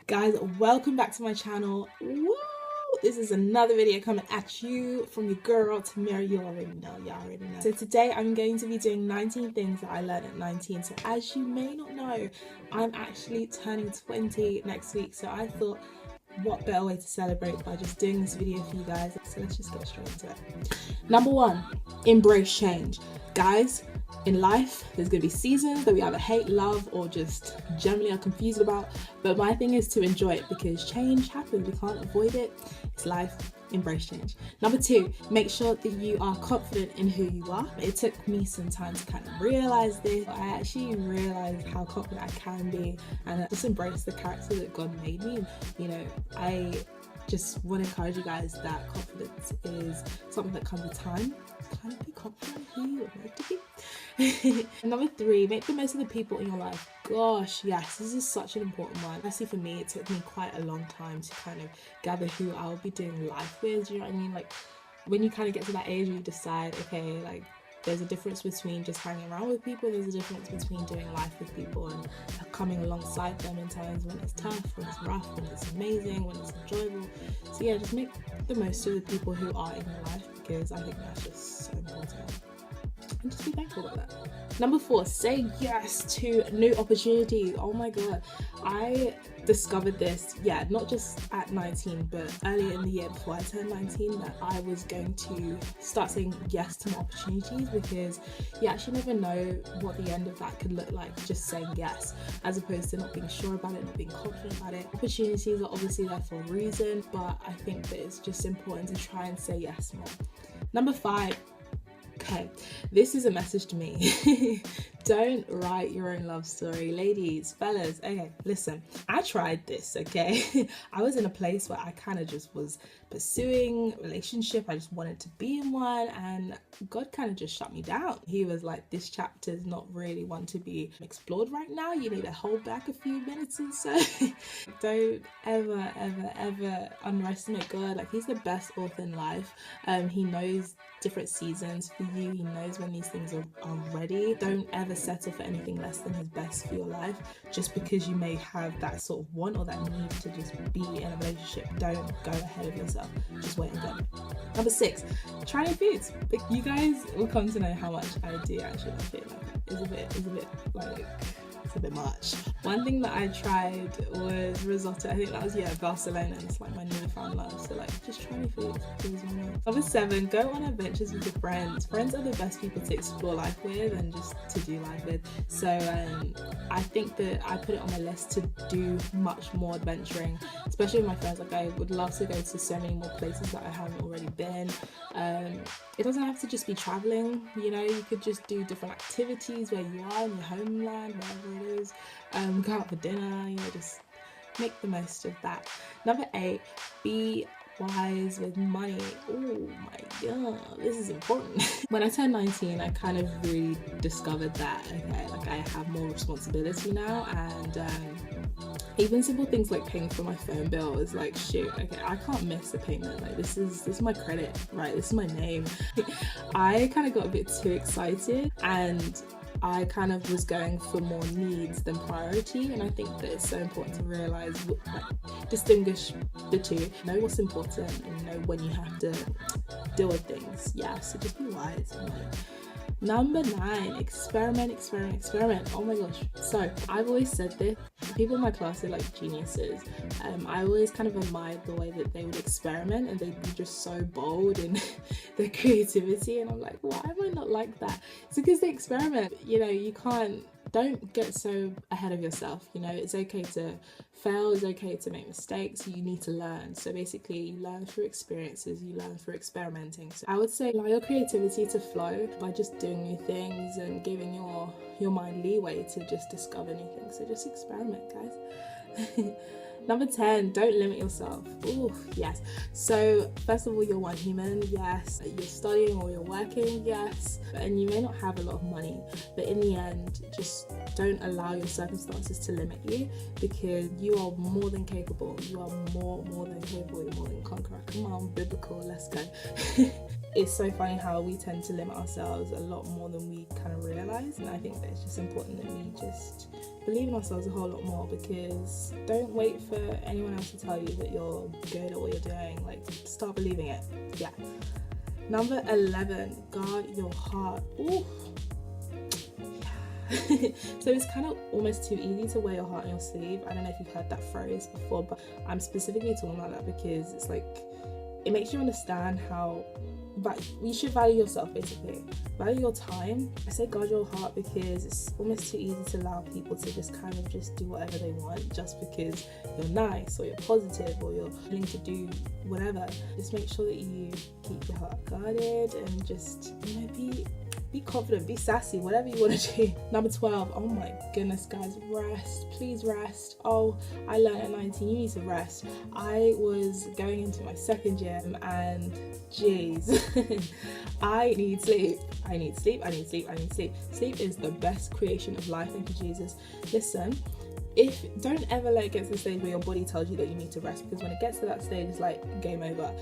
Guys, welcome back to my channel. Woo! This is another video coming at you from your girl Tamira. You already know. So today I'm going to be doing 19 things that I learned at 19. So as you may not know, I'm actually turning 20 next week. So I thought, what better way to celebrate by just doing this video for you guys. So let's just get straight into it. Number one, embrace change. Guys, in life, there's going to be seasons that we either hate, love, or just generally are confused about. But my thing is to enjoy it because change happens. We can't avoid it. It's life. Embrace change. Number two, make sure that you are confident in who you are. It took me some time to kind of realize this. I actually realized how confident I can be and just embrace the character that God made me. You know, I just want to encourage you guys that confidence is something that comes with time. Kind of be confident who you're meant to be. Number three, make the most of the people in your life. Gosh, yes, this is such an important one. Actually, for me, it took me quite a long time to kind of gather who I'll be doing life with. Do you know what I mean? Like, when you kind of get to that age where you decide, okay, like, there's a difference between just hanging around with people. There's a difference between doing life with people and coming alongside them in times when it's tough, when it's rough, when it's amazing, when it's enjoyable. So yeah, just make the most of the people who are in your life because I think that's just so important. And just be thankful about that. Number four, say yes to new opportunities. Oh my god, I discovered this, not just at 19 but earlier in the year before I turned 19, that I was going to start saying yes to more opportunities because you actually never know what the end of that could look like, just saying yes as opposed to not being sure about it, not being confident about it. Opportunities are obviously there for a reason, but I think that it's just important to try and say yes more. Number five, okay, this is a message to me. Don't write your own love story. Ladies, fellas, okay, listen, I tried this, okay? I was in a place where I kind of just was pursuing a relationship. I just wanted to be in one and God kind of just shut me down. He was like, this chapter is not really one to be explored right now. You need to hold back a few minutes or so. Don't ever underestimate God. Like, he's the best author in life. He knows different seasons for you. He knows when these things are ready. Don't ever settle for anything less than his best for your life just because you may have that sort of want or that need to just be in a relationship. Don't go ahead of yourself. Just wait and go. Number six, try new foods. You guys will come to know how much I do actually love it. Like, it's a bit much. One thing that I tried was risotto. I think that was Barcelona, and it's like my newfound love. So like, just try new foods. Number seven, go on adventures with your friends. Friends are the best people to explore life with and just to do life with. So I think that I put it on my list to do much more adventuring, especially with my friends. Like, I would love to go to so many more places that I haven't already been. It doesn't have to just be traveling, you know, you could just do different activities where you are in your homeland, wherever it is. Go out for dinner, you know, just make the most of that. Number eight, be wise with money. Oh my god, this is important. When I turned 19, I kind of really discovered that, okay, like I have more responsibility now, and even simple things like paying for my phone bill is like, shoot, okay, I can't miss a payment. Like, this is my credit, right? This is my name. I kind of got a bit too excited and I kind of was going for more needs than priority, and I think that it's so important to realise, like, distinguish the two, know what's important and know when you have to deal with things. Yeah, so just be wise. Number nine, experiment. Oh my gosh. So I've always said this, people in my class are like geniuses. I always kind of admired the way that they would experiment and they'd be just so bold in their creativity, and I'm like, why am I not like that? It's because they experiment. You know, don't get so ahead of yourself. You know, it's okay to fail, it's okay to make mistakes. You need to learn. So basically, you learn through experiences, you learn through experimenting. So I would say allow your creativity to flow by just doing new things and giving your mind leeway to just discover new things. So just experiment, guys. Number 10, don't limit yourself. Ooh, yes. So first of all, you're one human, yes. You're studying or you're working, yes. And you may not have a lot of money, but in the end, just don't allow your circumstances to limit you, because you are more than capable. You are more than capable. You're more than conqueror. Come on, biblical, let's go. it's so funny how we tend to limit ourselves a lot more than we kind of realise, and I think that it's just important that we just believe in ourselves a whole lot more, because don't wait for anyone else to tell you that you're good at what you're doing. Like, start believing it. Yeah. Number 11, guard your heart. Ooh. So it's kind of almost too easy to wear your heart on your sleeve. I don't know if you've heard that phrase before, but I'm specifically talking about that because it's like, it makes you understand how you should value yourself, basically. Value your time. I say guard your heart because it's almost too easy to allow people to just kind of just do whatever they want just because you're nice or you're positive or you're willing to do whatever. Just make sure that you keep your heart guarded and just, you know, be confident, be sassy, whatever you want to do. Number 12, oh my goodness, guys, rest. Please rest. Oh, I learned at 19, you need to rest. I was going into my second year and jeez, I need sleep. I need sleep, I need sleep, I need sleep. Sleep is the best creation of life, thank you, Jesus. Listen, don't ever let it get to the stage where your body tells you that you need to rest, because when it gets to that stage, it's like game over.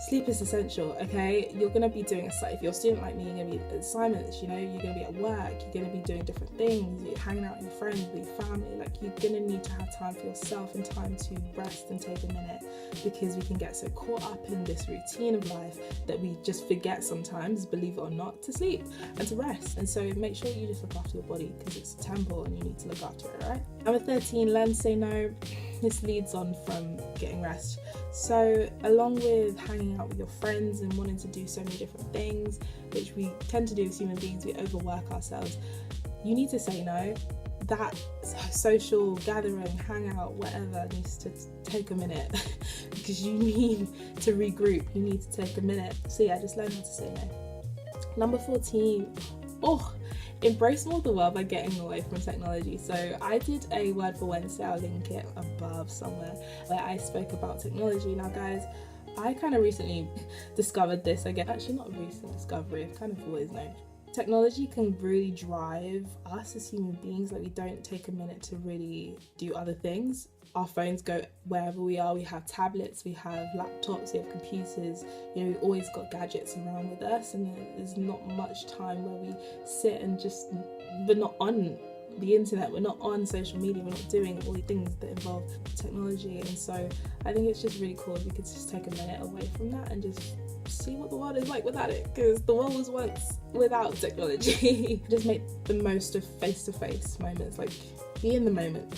Sleep is essential, okay? You're going to be doing if you're a student like me, you're going to be at assignments, you know, you're going to be at work, you're going to be doing different things, you're hanging out with your friends, with your family. Like, you're going to need to have time for yourself and time to rest and take a minute, because we can get so caught up in this routine of life that we just forget sometimes, believe it or not, to sleep and to rest. And so make sure you just look after your body, because it's a temple and you need to look after it, right? Number 13, learn to say no. This leads on from getting rest. So along with hanging out with your friends and wanting to do so many different things, which we tend to do as human beings, we overwork ourselves, you need to say no. That social gathering, hangout, whatever, needs to take a minute because you need to regroup, you need to take a minute. So yeah, just learn how to say no. Number 14, embrace more of the world by getting away from technology. So I did a Word for Wednesday, I'll link it above somewhere, where I spoke about technology. Now guys, I kind of recently discovered this again. Actually, not a recent discovery, I've kind of always known. Technology can really drive us as human beings. Like, we don't take a minute to really do other things. Our phones go wherever we are. We have tablets, we have laptops, we have computers. You know, we've always got gadgets around with us, and there's not much time where we sit and we're not on the internet, we're not on social media, we're not doing all the things that involve technology. And so I think it's just really cool if we could just take a minute away from that and just see what the world is like without it, because the world was once without technology. Just make the most of face-to-face moments, like be in the moment.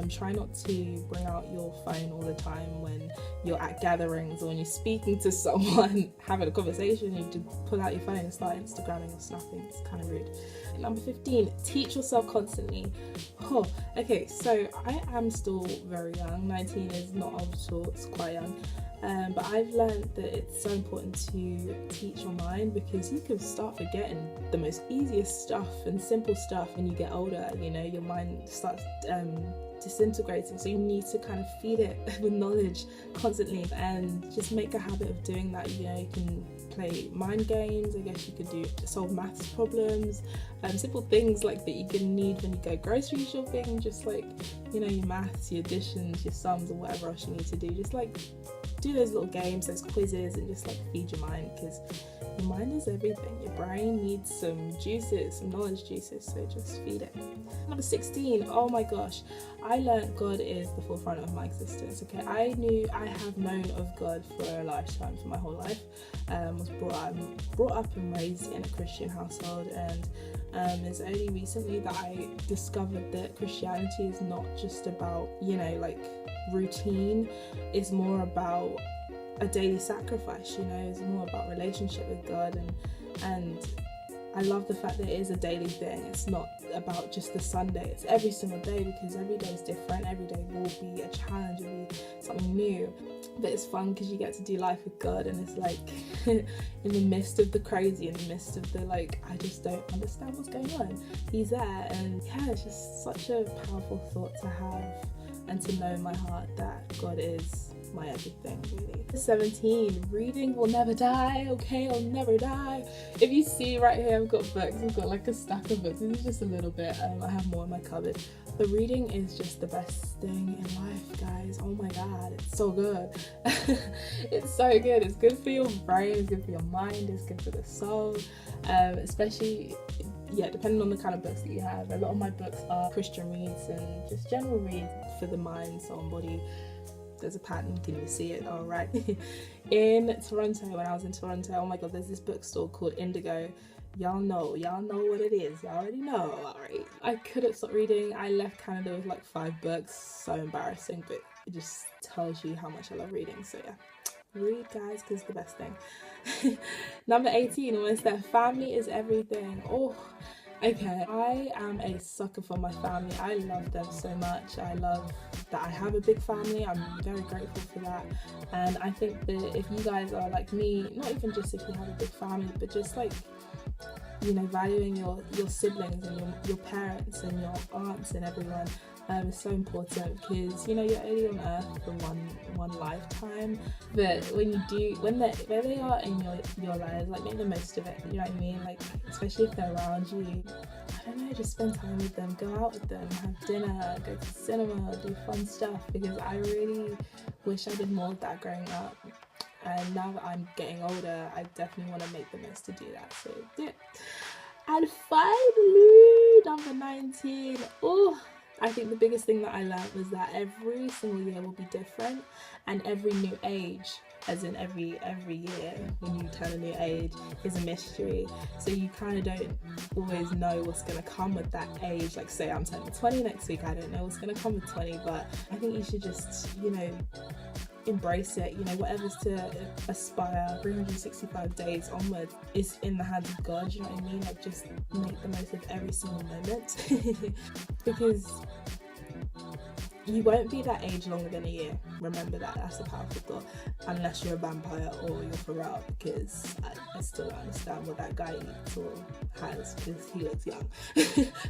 Try not to bring out your phone all the time when you're at gatherings or when you're speaking to someone, having a conversation. You to pull out your phone and start Instagramming or snapping. It's kind of rude. Number 15, teach yourself constantly. Okay, so I am still very young. 19 is not old at all, it's quite young. But I've learned that it's so important to teach your mind, because you can start forgetting the most easiest stuff and simple stuff when you get older. You know, your mind starts disintegrating, so you need to kind of feed it with knowledge constantly and just make a habit of doing that. You know, you can play mind games, I guess you could solve maths problems, simple things like that you can need when you go grocery shopping, just like, you know, your maths, your additions, your sums, or whatever else you need to do. Just like do those little games, those quizzes, and just like feed your mind, because your mind is everything. Your brain needs some juices, some knowledge juices, so just feed it. Number 16, oh my gosh, I learned God is the forefront of my existence. Okay, I have known of God for a lifetime, for my whole life. Was brought up and raised in a Christian household, and it's only recently that I discovered that Christianity is not just about, you know, like routine. It's more about a daily sacrifice, you know. It's more about relationship with God, and I love the fact that it is a daily thing. It's not about just the Sunday, it's every single day, because every day is different. Every day will be a challenge, will be something new, but it's fun because you get to do life with God, and it's like in the midst of the crazy, in the midst of the like, I just don't understand what's going on, He's there. And yeah, it's just such a powerful thought to have, and to know in my heart that God is my everything, really. 17, reading will never die. Okay, I'll never die. If you see right here, I've got books. I've got like a stack of books. This is just a little bit. I have more in my cupboard, The reading is just the best thing in life, guys. Oh my god, it's so good. It's so good. It's good for your brain, it's good for your mind, it's good for the soul, especially, yeah, depending on the kind of books that you have. A lot of my books are Christian reads and just general reads for the mind, soul and body. There's a pattern, can you see it? All right. In Toronto, when I was in Toronto, oh my god, there's this bookstore called Indigo. Y'all know what it is. Y'all already know. All right, I couldn't stop reading. I left Canada with like 5 books. So embarrassing, but it just tells you how much I love reading. So yeah, read, guys, because it's the best thing. Number 18, almost there. Family is everything. Oh, okay, I am a sucker for my family. I love them so much. I love that I have a big family. I'm very grateful for that. And I think that if you guys are like me, not even just if you have a big family, but just like, you know, valuing your siblings and your parents and your aunts and everyone is so important, because you know you're only on earth for one lifetime. But when you do, when they are in your lives, like make the most of it. You know what I mean? Like, especially if they're around you, I don't know, just spend time with them, go out with them, have dinner, go to the cinema, do fun stuff, because I really wish I did more of that growing up. And now that I'm getting older, I definitely want to make the most to do that. So yeah. And finally, number 19. Oh, I think the biggest thing that I learned was that every single year will be different, and every new age, as in every year when you turn a new age, is a mystery. So you kind of don't always know what's going to come with that age. Like, say I'm turning 20 next week, I don't know what's going to come with 20, but I think you should just, you know, embrace it. You know, whatever's to aspire 365 days onwards is in the hands of God. You know what I mean? Like, just make the most of every single moment. Because you won't be that age longer than a year. Remember that. That's a powerful thought. Unless you're a vampire or you're Pharrell, because I still don't understand what that guy eats or has, because he looks young.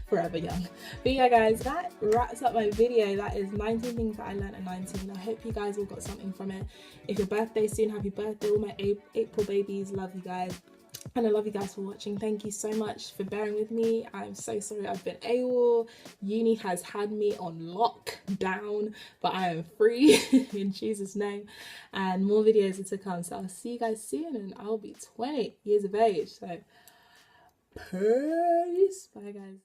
Forever young. But yeah, guys, that wraps up my video. That is 19 things that I learned at 19. I hope you guys all got something from it. If your birthday's soon, happy birthday. All my April babies, love you guys. And I love you guys for watching. Thank you so much for bearing with me. I'm so sorry I've been AWOL. Uni has had me on lockdown, but I am free in Jesus' name. And more videos are to come. So I'll see you guys soon, and I'll be 20 years of age. So peace. Bye, guys.